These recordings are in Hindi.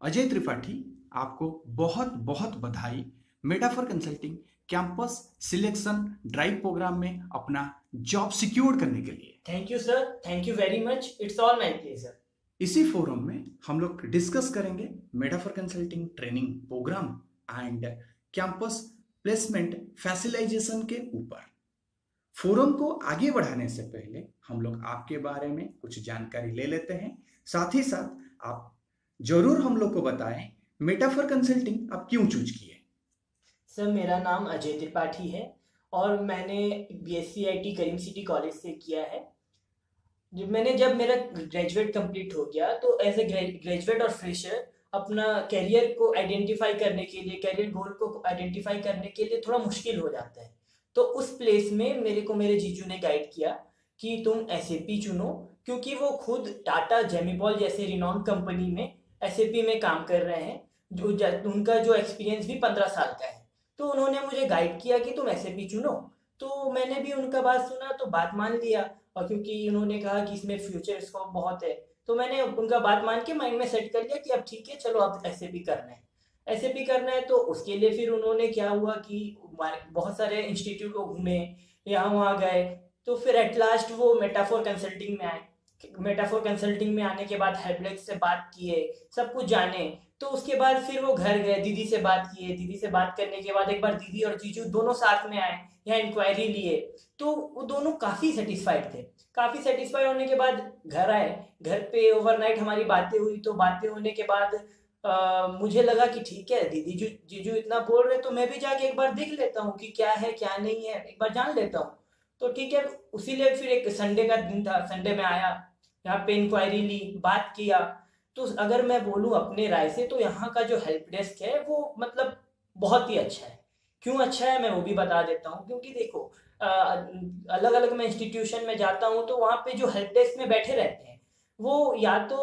अजय त्रिपाठी, आपको बहुत बहुत बधाई Metaphor Consulting campus selection drive program में अपना जॉब सिक्योर करने के लिए। Thank you sir, thank you very much. It's all my pleasure. इसी फोरम में हम लोग डिस्कस करेंगे Metaphor Consulting training program and campus placement facilitation के ऊपर। फोरम को आगे बढ़ाने से पहले हम लोग आपके बारे में कुछ जानकारी ले लेते हैं। साथ ही साथ आप जरूर हम लोग को बताएं मेटाफर कंसल्टिंग आप क्यों चूज किए। सर, मेरा नाम अजय त्रिपाठी है और मैंने BSc IT Karim City College से किया है। जब मेरा ग्रेजुएट कंप्लीट हो गया तो एज ए ग्रेजुएट और फ्रेशर अपना करियर को आइडेंटिफाई करने के लिए, करियर गोल को आइडेंटिफाई करने के लिए थोड़ा मुश्किल हो जाता है। तो उस प्लेस में मेरे को मेरे जीजू ने गाइड किया कि तुम एसएपी चुनो, क्योंकि वो खुद टाटा जेमिपॉल जैसे रिनॉन कंपनी में एसएपी में काम कर रहे हैं। उनका जो एक्सपीरियंस भी 15 साल का है। तो उन्होंने मुझे गाइड किया कि तुम एसएपी चुनो। तो मैंने भी उनका बात सुना तो बात मान लिया। और क्योंकि उन्होंने कहा कि इसमें फ्यूचर स्कोप बहुत है, तो मैंने उनका बात मान के माइंड में सेट कर लिया कि अब ठीक है, चलो अब एसएपी करना है। एसएपी करना है तो उसके लिए फिर उन्होंने क्या हुआ कि बहुत सारे इंस्टीट्यूट को घूमे, यहाँ वहाँ गए। तो फिर एट लास्ट वो मेटाफोर कंसल्टिंग में आए। मेटाफोर कंसल्टिंग में आने के बाद हेल्प डेस्क से बात किए, सब कुछ जाने। तो उसके बाद फिर वो घर गए, दीदी से बात किए। दीदी से बात करने के बाद एक बार दीदी और जीजू दोनों साथ में आए, यहाँ इंक्वायरी लिए। तो वो दोनों काफ़ी सेटिस्फाइड थे। काफ़ी सेटिस्फाइड होने के बाद घर आए। घर पे ओवरनाइट हमारी बातें हुई। तो बातें होने के बाद मुझे लगा कि ठीक है, दीदी जीजू इतना बोल रहे तो मैं भी जाके एक बार देख लेता हूँ कि क्या है क्या नहीं है, एक बार जान लेता हूँ। तो ठीक है, उसीलिए फिर एक संडे का दिन था, संडे में आया, यहाँ पे इंक्वायरी ली, बात किया। तो अगर मैं बोलूँ अपने राय से तो यहाँ का जो हेल्प डेस्क है वो मतलब बहुत ही अच्छा है। क्यों अच्छा है मैं वो भी बता देता हूँ। क्योंकि देखो, अलग अलग मैं इंस्टीट्यूशन में जाता हूँ तो वहाँ पे जो हेल्प डेस्क में बैठे रहते हैं वो या तो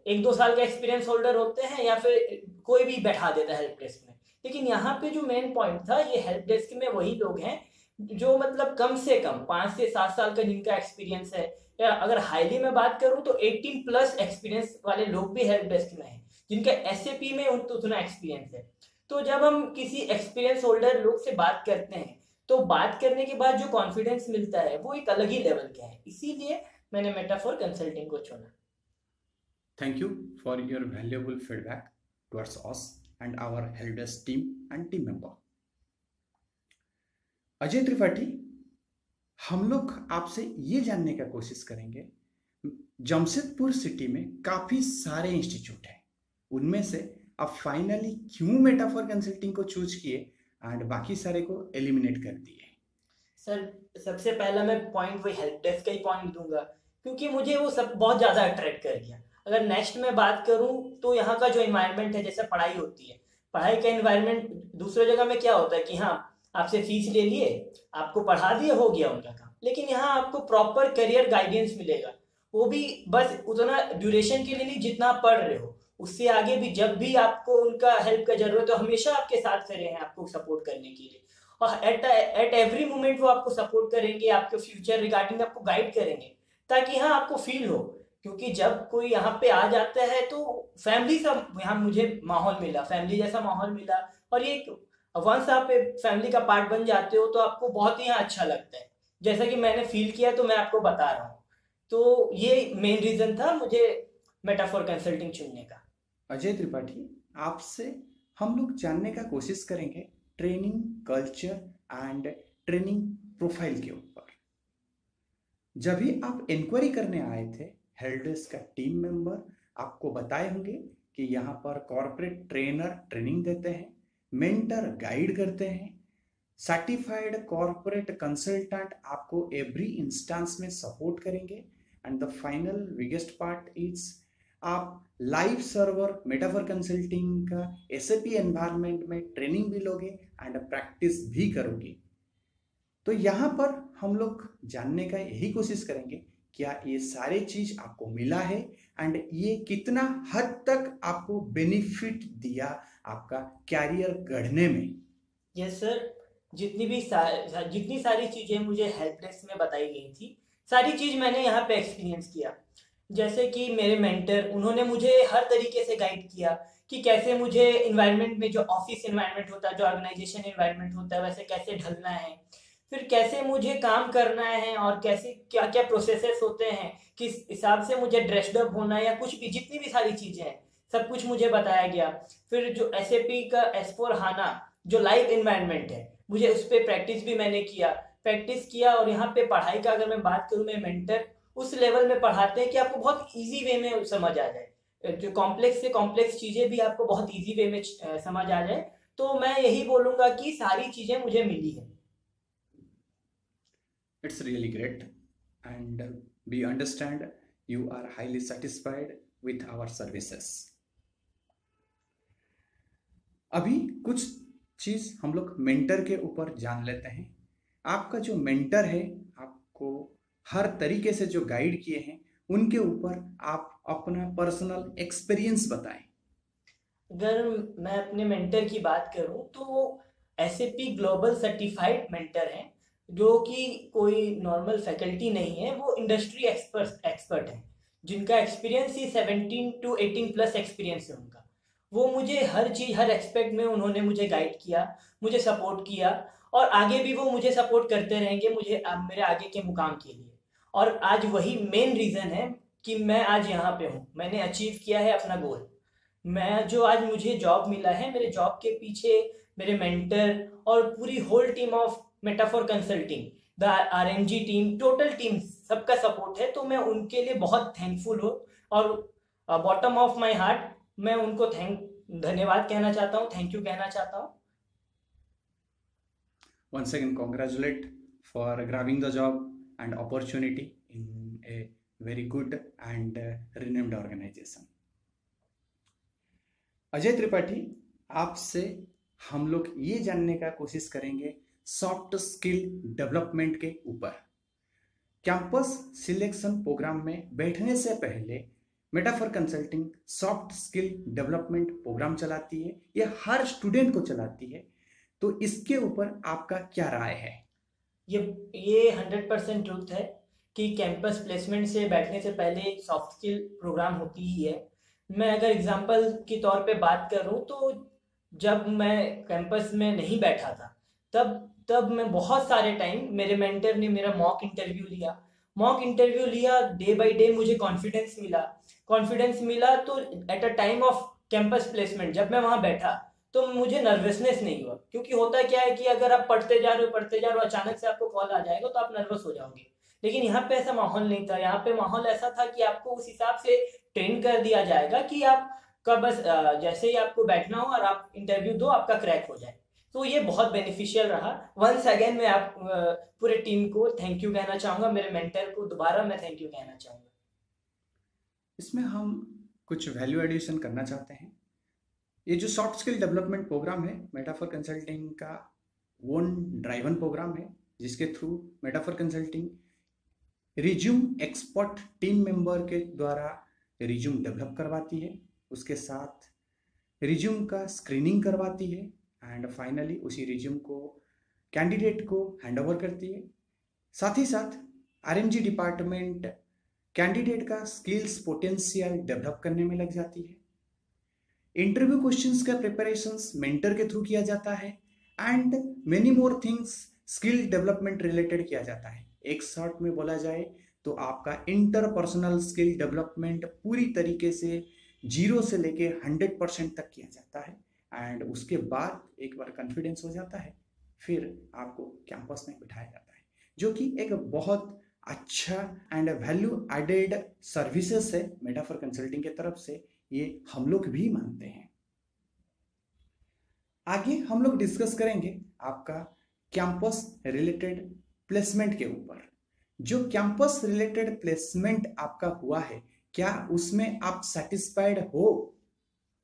1-2 साल का एक्सपीरियंस होल्डर होते हैं या फिर कोई भी बैठा देता है हेल्प डेस्क में। लेकिन यहाँ पे जो मेन पॉइंट था, ये हेल्प डेस्क में वही लोग हैं जो मतलब कम से कम 5 से 7 साल का जिनका एक्सपीरियंस है, या अगर हाईली में बात करूं तो 18+ एक्सपीरियंस वाले लोग भी हेल्प डेस्क में हैं, जिनका एसएपी में उतना एक्सपीरियंस है। तो जब हम किसी एक्सपीरियंस होल्डर लोग से बात करते हैं तो बात करने के बाद जो कॉन्फिडेंस मिलता है वो एक अलग ही लेवल का है। इसीलिए मैंने मेटाफोर कंसल्टिंग को चुना। Thank you for your valuable feedback towards us and our helpdesk team and team member. Ajay Tripathi, हम लोग आपसे ये जानने का कोशिश करेंगे, जमशेदपुर सिटी में काफ़ी सारे इंस्टीट्यूट हैं, उनमें से आप फाइनली क्यों मेटाफर कंसल्टिंग को चूज किए एंड बाकी सारे को एलिमिनेट कर दिए। सर, सबसे पहला मैं पॉइंट वही हेल्प डेस्क का ही पॉइंट दूंगा, क्योंकि मुझे वो सब बहुत ज़्यादा अट्रैक्ट कर गया। अगर नेक्स्ट में बात करूं तो यहाँ का जो इन्वायरमेंट है, जैसे पढ़ाई होती है, पढ़ाई का इन्वायरमेंट दूसरे जगह में क्या होता है कि हाँ, आपसे फीस ले लिए, आपको पढ़ा दिए, हो गया उनका काम। लेकिन यहाँ आपको प्रॉपर करियर गाइडेंस मिलेगा, वो भी बस उतना ड्यूरेशन के लिए नहीं जितना आप पढ़ रहे हो, उससे आगे भी जब भी आपको उनका हेल्प का जरूरत हो हमेशा आपके साथ खड़े हैं आपको सपोर्ट करने के लिए। और एट एवरी मोमेंट वो आपको सपोर्ट करेंगे, आपके फ्यूचर रिगार्डिंग आपको गाइड करेंगे, ताकि हाँ आपको फील हो। क्योंकि जब कोई यहाँ पे आ जाता है तो फैमिली सा यहाँ मुझे माहौल मिला, फैमिली जैसा माहौल मिला। और ये वंस आप फैमिली का पार्ट बन जाते हो तो आपको बहुत ही यहाँ अच्छा लगता है, जैसा कि मैंने फील किया तो मैं आपको बता रहा हूँ। तो ये मेन रीजन था मुझे मेटाफोर कंसल्टिंग चुनने का। अजय त्रिपाठी, आपसे हम लोग जानने का कोशिश करेंगे training culture and training profile के ऊपर। जब भी आप इंक्वायरी करने आए थे, हेल्प डेस्क का टीम मेंबर आपको बताए होंगे कि यहाँ पर कॉर्पोरेट ट्रेनर ट्रेनिंग देते हैं, मेंटर गाइड करते हैं, सर्टिफाइड कॉर्पोरेट कंसल्टेंट आपको एवरी इंस्टेंस में सपोर्ट करेंगे and the final biggest part is आप लाइव सर्वर मेटाफर कंसल्टिंग का एसएपी एनवायरनमेंट में ट्रेनिंग भी लोगे एंड प्रैक्टिस भी करोगे। तो यहाँ पर हम लोग जानने का यही कोशिश करेंगे क्या ये सारे चीज आपको मिला है एंड ये कितना हद तक आपको बेनिफिट दिया आपका कैरियर गढ़ने में। यस सर, जितनी सारी चीज़ें मुझे हेल्प डेस्क में बताई गई थी, सारी चीज़ मैंने यहाँ पे एक्सपीरियंस किया। जैसे कि मेरे मेंटर, उन्होंने मुझे हर तरीके से गाइड किया कि कैसे मुझे इन्वायरमेंट में, जो ऑफिस इन्वायरमेंट होता है, जो ऑर्गेनाइजेशन इन्वायरमेंट होता है, वैसे कैसे ढलना है, फिर कैसे मुझे काम करना है, और कैसे क्या क्या प्रोसेसेस होते हैं, किस हिसाब से मुझे ड्रेस्ड अप होना है, या कुछ भी जितनी भी सारी चीज़ें हैं सब कुछ मुझे बताया गया। फिर जो SAP का S/4HANA जो लाइव इन्वायरमेंट है, मुझे उस पर प्रैक्टिस भी मैंने किया। और यहाँ पे पढ़ाई का अगर मैं बात करूँ, मैं मेंटर उस लेवल में पढ़ाते हैं कि आपको बहुत इजी वे में समझ आ जाए, जो कॉम्प्लेक्स से कॉम्प्लेक्स चीज़ें भी आपको बहुत इजी वे में समझ आ जाए। तो मैं यही बोलूँगा कि सारी चीज़ें मुझे मिली है। It's really great, and we understand you are highly satisfied with our services. अभी कुछ चीज़ हम लोग मेंटर के ऊपर जान लेते हैं। आपका जो मेंटर है, आपको हर तरीके से जो गाइड किए हैं, उनके ऊपर आप अपना पर्सनल एक्सपीरियंस बताएं। अगर मैं अपने मेंटर की बात करूं तो वो SAP ग्लोबल सर्टिफाइड मेंटर हैं, जो कि कोई नॉर्मल फैकल्टी नहीं है, वो इंडस्ट्री एक्सपर्ट हैं, जिनका experience he 17 to 18 plus experience है उनका। वो मुझे हर चीज़, हर एक्सपेक्ट में उन्होंने मुझे गाइड किया, मुझे सपोर्ट किया, और आगे भी वो मुझे सपोर्ट करते रहेंगे, मुझे मेरे आगे के मुकाम के लिए। और आज वही मेन रीज़न है कि मैं आज यहाँ पे हूँ, मैंने अचीव किया है अपना गोल। मैं जो आज मुझे जॉब मिला है, मेरे जॉब के पीछे मेरे मेंटर और पूरी whole team of Metaphor Consulting, the RMG team, total team, सबका सपोर्ट है। तो मैं उनके लिए बहुत थैंकफुल हूँ, और बॉटम ऑफ माय हार्ट मैं उनको धन्यवाद कहना चाहता हूँ, थैंक यू कहना चाहता हूँ। Once again, congratulate for grabbing the job and opportunity in a very good and renowned organization. Ajay Tripathi, आपसे हम लोग ये जानने का कोशिश करेंगे सॉफ्ट स्किल डेवलपमेंट के ऊपर। कैंपस सिलेक्शन प्रोग्राम में बैठने से पहले Metaphor Consulting soft skill development programme चलाती है, ये हर स्टूडेंट को चलाती है। तो इसके ऊपर आपका क्या राय है? ये 100% ट्रूथ है कि कैंपस प्लेसमेंट से बैठने से पहले सॉफ्ट स्किल प्रोग्राम होती ही है। मैं अगर एग्जांपल के तौर पे बात करूं, तो जब मैं कैंपस में नहीं बैठा था, तब मैं बहुत सारे टाइम, मेरे मेंटर ने मेरा मॉक इंटरव्यू लिया। डे बाय डे मुझे कॉन्फिडेंस मिला। तो at a time off campus placement जब मैं वहाँ बैठा, तो मुझे नर्वसनेस नहीं हुआ, क्योंकि होता क्या है कि अगर आप पढ़ते जा रहे हो, अचानक से आपको कॉल आ जाएगा तो आप नर्वस हो जाओगे। लेकिन यहाँ पे ऐसा माहौल नहीं था। यहाँ पे माहौल ऐसा था कि आपको उस हिसाब से ट्रेन कर दिया जाएगा कि आपका बस जैसे ही आपको बैठना हो और आप इंटरव्यू दो, आपका क्रैक हो जाए। तो ये बहुत बेनिफिशियल रहा। वंस अगेन मैं आप पूरे टीम को थैंक यू कहना चाहूँगा, मेरे मेंटर को दोबारा मैं थैंक यू कहना चाहूँगा। इसमें हम कुछ वैल्यू एडिशन करना चाहते हैं। ये जो सॉफ्ट स्किल डेवलपमेंट प्रोग्राम है, मेटाफोर कंसल्टिंग का ओन ड्राइवन प्रोग्राम है, जिसके through metaphor consulting resume expert team member के द्वारा रिज्यूम डेवलप करवाती है, उसके साथ रिज्यूम का स्क्रीनिंग करवाती है, एंड फाइनली उसी रिज्यूम को कैंडिडेट को हैंडओवर करती है। साथ ही साथ RMG डिपार्टमेंट कैंडिडेट का स्किल्स पोटेंशियल डेवलप करने में लग जाती है। इंटरव्यू क्वेश्चंस का प्रिपरेशंस मेंटर के थ्रू किया जाता है, and many more things skill development related किया जाता है। एक शॉर्ट में बोला जाए तो आपका इंटरपर्सनल स्किल डेवलपमेंट पूरी तरीके से 0 से लेके 100% तक किया जाता है, एंड उसके बाद एक बार कॉन्फिडेंस हो जाता है, फिर आपको कैंपस में बिठाया जाता है, जो कि एक बहुत अच्छा एंड वैल्यू एडेड सर्विसेज है मेटाफोर कंसल्टिंग की तरफ से, ये हम लोग भी मानते हैं। आगे हम लोग डिस्कस करेंगे आपका कैंपस रिलेटेड प्लेसमेंट के ऊपर। जो कैंपस रिलेटेड प्लेसमेंट आपका हुआ है, क्या उसमें आप सेटिस्फाइड हो?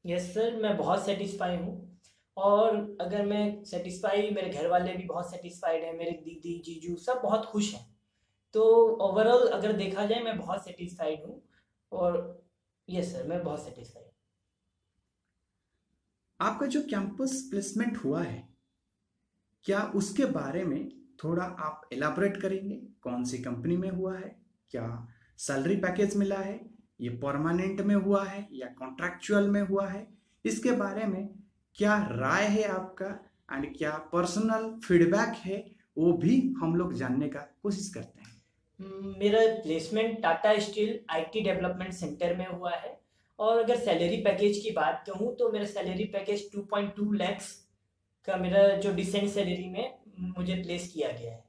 यस सर, मैं बहुत सेटिस्फाई हूँ। और अगर मैं सेटिस्फाई, मेरे घर वाले भी बहुत सेटिस्फाइड हैं, मेरे दीदी जीजू सब बहुत खुश हैं। तो ओवरऑल अगर देखा जाए, मैं बहुत सेटिस्फाइड हूँ। और यस सर, मैं बहुत सेटिस्फाइड। आपका जो कैंपस प्लेसमेंट हुआ है, क्या उसके बारे में थोड़ा आप एलाबोरेट करेंगे? कौन सी कंपनी में हुआ है, क्या सैलरी पैकेज मिला है, ये परमानेंट में हुआ है या कॉन्ट्रैक्चुअल में हुआ है, इसके बारे में क्या राय है आपका एंड क्या पर्सनल फीडबैक है, वो भी हम लोग जानने का कोशिश करते हैं। मेरा placement Tata steel IT development centre में हुआ है, और अगर सैलरी पैकेज की बात कहूँ तो मेरा सैलरी पैकेज 2.2 लैक्स का मेरा जो डिसेंट सैलरी में मुझे प्लेस किया गया है।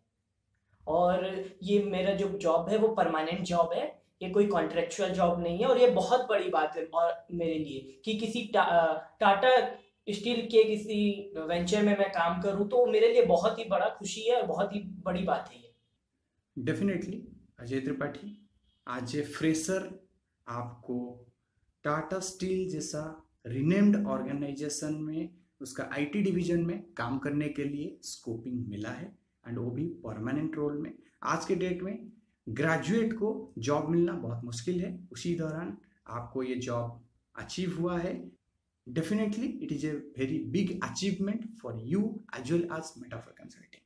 और ये मेरा जो जॉब है वो परमानेंट जॉब है, ये कोई कॉन्ट्रेक्चुअल जॉब नहीं है। और ये बहुत बड़ी बात है और मेरे लिए कि किसी टाटा स्टील के किसी वेंचर में मैं काम करूं, तो मेरे लिए बहुत ही बड़ा खुशी है और बहुत ही बड़ी बात है ये। डेफिनेटली अजय त्रिपाठी, आज ए फ्रेशर आपको टाटा स्टील जैसा रिनेम्ड ऑर्गेनाइजेशन में उसका आईटी डिवीजन में काम करने के लिए स्कोपिंग मिला है, एंड वो भी परमानेंट रोल में। आज के डेट में ग्रेजुएट को जॉब मिलना बहुत मुश्किल है, उसी दौरान आपको ये जॉब अचीव हुआ है। Definitely it is a very big achievement for you as well as Metaphor Consulting.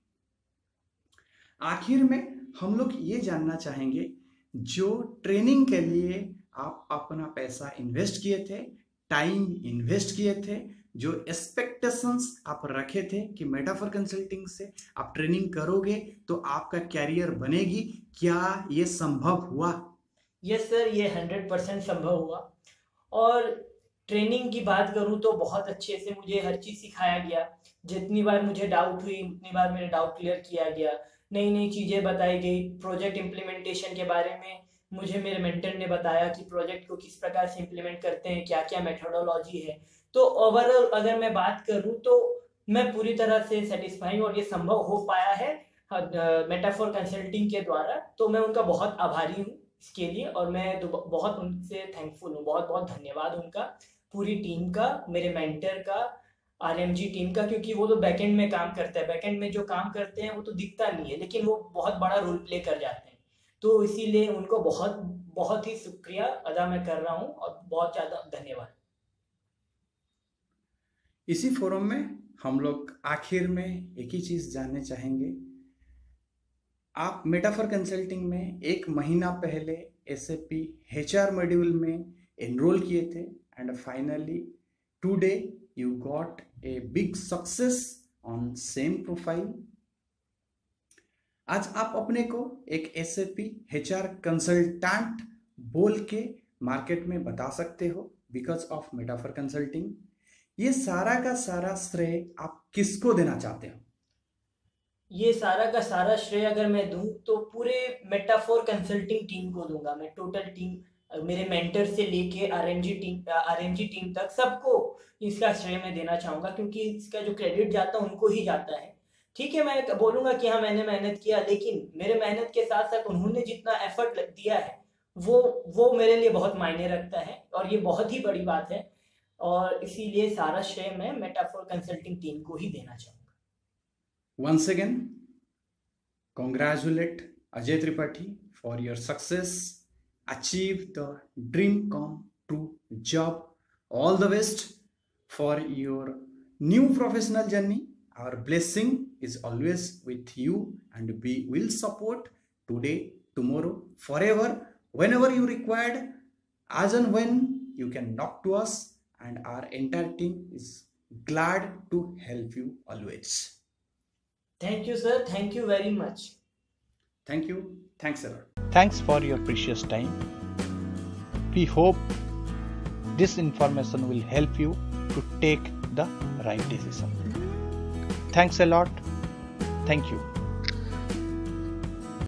आखिर में हम लोग ये जानना चाहेंगे, जो ट्रेनिंग के लिए आप अपना पैसा इन्वेस्ट किए थे, टाइम इन्वेस्ट किए थे, जो एक्सपेक्टेशंस आप रखे थे कि मेटाफर कंसल्टिंग से आप ट्रेनिंग करोगे तो आपका कैरियर बनेगी, क्या ये संभव हुआ? यस सर, ये 100% संभव हुआ। और ट्रेनिंग की बात करूं तो बहुत अच्छे से मुझे हर चीज़ सिखाया गया। जितनी बार मुझे डाउट हुई उतनी बार मेरा डाउट क्लियर किया गया, नई नई चीज़ें बताई गई। प्रोजेक्ट इम्प्लीमेंटेशन के बारे में मुझे मेरे मेंटर ने बताया कि प्रोजेक्ट को किस प्रकार से इम्प्लीमेंट करते हैं, क्या क्या मेथोडोलॉजी है। तो ओवरऑल अगर मैं बात करूं तो मैं पूरी तरह से सेटिस्फाई, और ये संभव हो पाया है मेटाफर कंसल्टिंग के द्वारा। तो मैं उनका बहुत आभारी हूँ इसके लिए, और मैं बहुत उनसे थैंकफुल हूँ। बहुत बहुत धन्यवाद उनका, पूरी टीम का, मेरे मेंटर का, आरएमजी टीम का, क्योंकि वो तो बैकएंड में काम करता है। बैकएंड में जो काम करते हैं वो तो दिखता नहीं है, लेकिन वो बहुत बड़ा रोल प्ले कर जाते हैं। तो इसीलिए उनको बहुत बहुत ही शुक्रिया अदा मैं कर रहा हूँ, और बहुत ज़्यादा धन्यवाद। इसी फोरम में हम लोग आखिर में एक ही चीज़ जानने चाहेंगे, आप मेटाफर कंसल्टिंग में 1 महीना पहले SAP HR मॉड्यूल में एनरोल किए थे, and finally today you got a big success on same profile. आज आप अपने को एक SAP HR कंसल्टेंट बोल के मार्केट में बता सकते हो बिकॉज ऑफ मेटाफर कंसल्टिंग। ये सारा का सारा श्रेय आप किसको देना चाहते हो? ये सारा का सारा श्रेय अगर मैं दूं तो पूरे मेटाफोर कंसल्टिंग टीम को दूंगा। मैं टोटल टीम, मेरे मेंटर से लेके आरएमजी टीम तक सबको इसका श्रेय मैं देना चाहूँगा, क्योंकि इसका जो क्रेडिट जाता है उनको ही जाता है। ठीक है, मैं बोलूँगा कि हाँ मैंने मेहनत किया, लेकिन मेरे मेहनत के साथ साथ उन्होंने जितना एफर्ट दिया है वो मेरे लिए बहुत मायने रखता है, और ये बहुत ही बड़ी बात है। और इसीलिए सारा श्रेय मैं मेटाफोर कंसल्टिंग टीम को ही देना चाहूँगा। Once again, congratulate Ajay Tripathi for your success. Achieve the dream come true job. All the best for your new professional journey. Our blessing is always with you, and we will support today, tomorrow, forever. Whenever you required, as and when you can knock to us, and our entire team is glad to help you always. Thank you, sir. Thank you very much. Thank you. Thanks a lot. Thanks for your precious time. We hope this information will help you to take the right decision. Thanks a lot. Thank you.